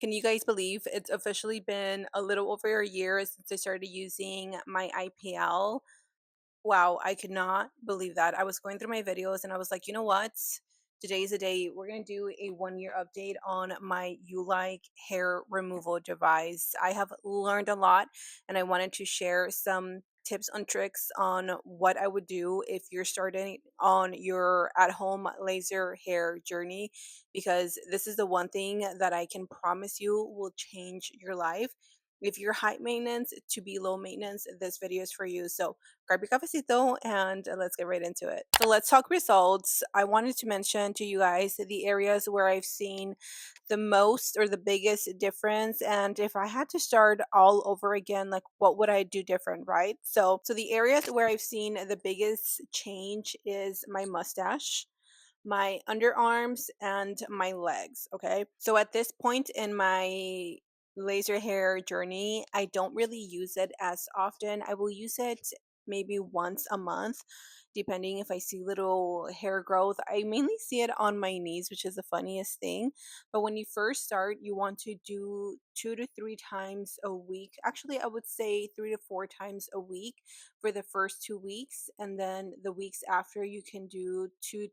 Can you guys believe it's officially been a little over a year since I started using my IPL? Wow, I could not believe that. I was going through my videos and I was like, you know what? Today's the day we're going to do a 1 year update on my Ulike hair removal device. I have learned a lot and I wanted to share some tips and tricks on what I would do if you're starting on your at home laser hair journey, because this is the one thing that I can promise you will change your life. If you're high maintenance to be low maintenance, this video is for you. So grab your cafecito and let's get right into it. So let's talk results. I wanted to mention to you guys the areas where I've seen the most or the biggest difference, and if I had to start all over again, like what would I do different, right? So the areas where I've seen the biggest change is my mustache, my underarms, and my legs. Okay. So at this point in my laser hair journey, I don't really use it as often. I will use it maybe once a month, depending if I see little hair growth. I mainly see it on my knees, which is the funniest thing. But when you first start, you want to do 2 to 3 times a week. Actually, I would say 3 to 4 times a week for the first 2 weeks, and then the weeks after you can do two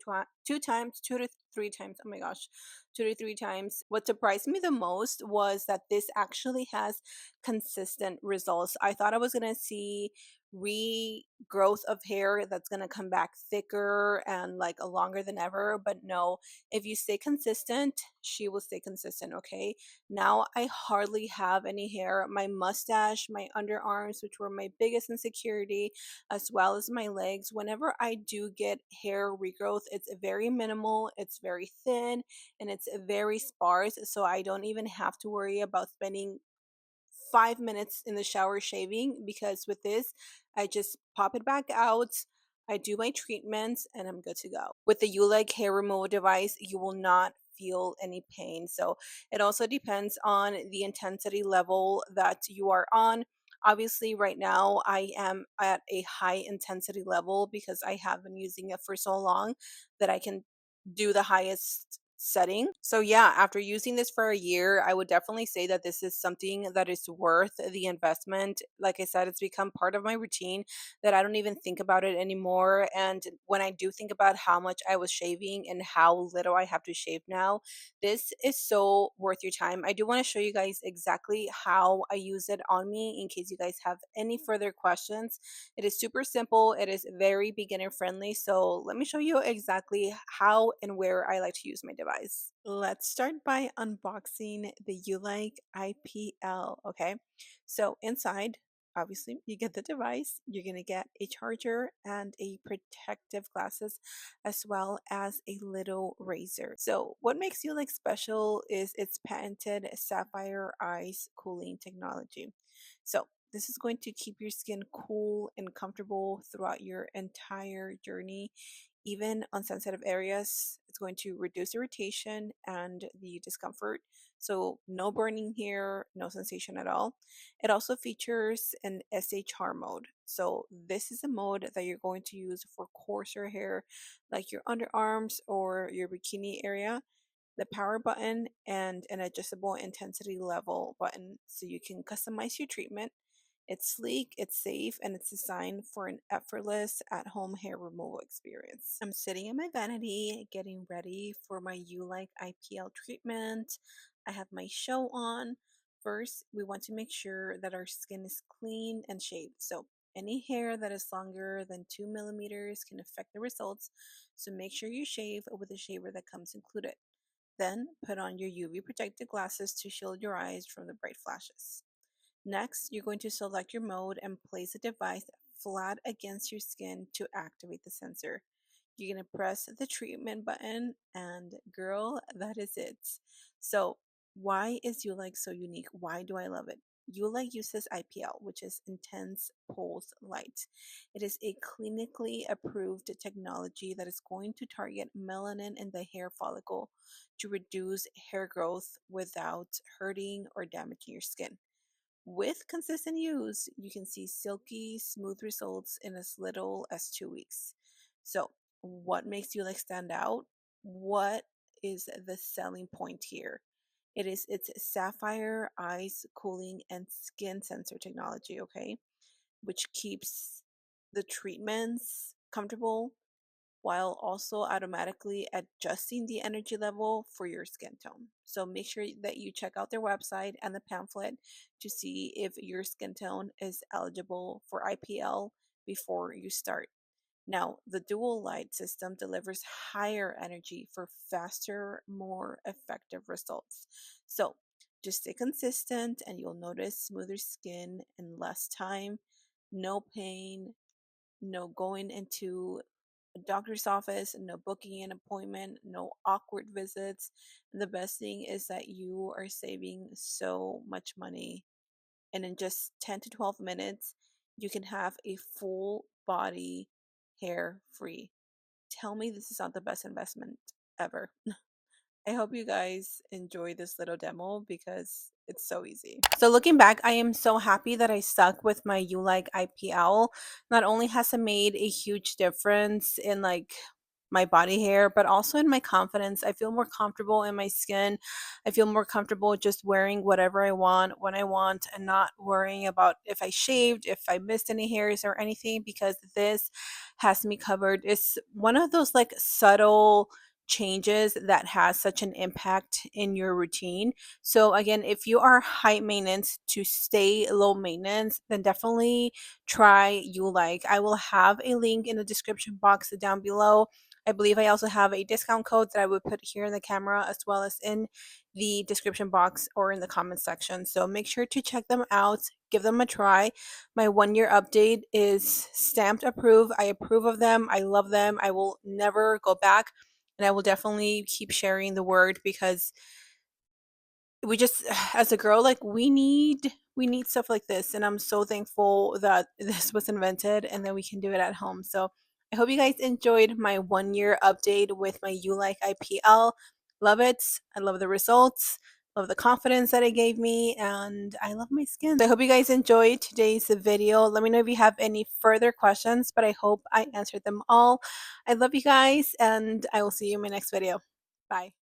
times, 2 to 3 times. Oh my gosh, 2 to 3 times. What surprised me the most was that this actually has consistent results. I thought I was gonna see regrowth of hair that's going to come back thicker and like a longer than ever, but no, if you stay consistent, she will stay consistent. Okay, now I hardly have any hair. My mustache, my underarms, which were my biggest insecurity, as well as my legs, whenever I do get hair regrowth, it's very minimal, it's very thin, and it's very sparse, so I don't even have to worry about spending 5 minutes in the shower shaving, because with this, I just pop it back out. I do my treatments and I'm good to go. With the Ulike hair removal device, you will not feel any pain. So it also depends on the intensity level that you are on. Obviously, right now I am at a high intensity level because I have been using it for so long that I can do the highest setting. So yeah, after using this for a year, I would definitely say that this is something that is worth the investment. Like I said, it's become part of my routine that I don't even think about it anymore. And when I do think about how much I was shaving and how little I have to shave now, this is so worth your time. I do want to show you guys exactly how I use it on me in case you guys have any further questions. It is super simple. It is very beginner friendly. So let me show you exactly how and where I like to use my device. Let's start by unboxing the Ulike IPL. Okay, so inside, obviously, you get the device. You're gonna get a charger and a protective glasses, as well as a little razor. So what makes Ulike special is its patented sapphire ice cooling technology. So this is going to keep your skin cool and comfortable throughout your entire journey, even on sensitive areas. It's going to reduce irritation and the discomfort. So, no burning here, no sensation at all. It also features an SHR mode. So, this is a mode that you're going to use for coarser hair, like your underarms or your bikini area. The power button and an adjustable intensity level button so you can customize your treatment. It's sleek, it's safe, and it's designed for an effortless at home hair removal experience. I'm sitting in my vanity getting ready for my Ulike IPL treatment. I have my show on. First, we want to make sure that our skin is clean and shaved. So, any hair that is longer than 2 millimeters can affect the results. So, make sure you shave with a shaver that comes included. Then, put on your UV protected glasses to shield your eyes from the bright flashes. Next, you're going to select your mode and place the device flat against your skin to activate the sensor. You're going to press the treatment button, and girl, that is it. So, why is Ulike so unique? Why do I love it? Ulike uses IPL, which is intense pulse light. It is a clinically approved technology that is going to target melanin in the hair follicle to reduce hair growth without hurting or damaging your skin. With consistent use, you can see silky, smooth results in as little as 2 weeks. So, what makes Ulike stand out? What is the selling point here? It's sapphire ice cooling and skin sensor technology, okay? Which keeps the treatments comfortable while also automatically adjusting the energy level for your skin tone. So make sure that you check out their website and the pamphlet to see if your skin tone is eligible for IPL before you start. Now, the dual light system delivers higher energy for faster, more effective results. So, just stay consistent and you'll notice smoother skin in less time, no pain, no going into a doctor's office, no booking an appointment, no awkward visits. And the best thing is that you are saving so much money. And in just 10 to 12 minutes, you can have a full body hair free. Tell me this is not the best investment ever. I hope you guys enjoy this little demo because it's so easy. So looking back, I am so happy that I stuck with my Ulike IPL. Not only has it made a huge difference in like my body hair, but also in my confidence. I feel more comfortable in my skin. I feel more comfortable just wearing whatever I want when I want and not worrying about if I shaved, if I missed any hairs or anything, because this has me covered. It's one of those like subtle changes that has such an impact in your routine. So again, if you are high maintenance to stay low maintenance, then definitely try Ulike. I will have a link in the description box down below. I believe I also have a discount code that I would put here in the camera as well as in the description box or in the comment section. So make sure to check them out, give them a try. My 1 year update is stamped approved. I approve of them. I love them. I will never go back, and I will definitely keep sharing the word because we just as a girl, like we need stuff like this, and I'm so thankful that this was invented and that we can do it at home. So I hope you guys enjoyed my 1 year update with my Ulike IPL. Love it. I love the results, love the confidence that it gave me, and I love my skin. So I hope you guys enjoyed today's video. Let me know if you have any further questions, but I hope I answered them all. I love you guys, and I will see you in my next video. Bye.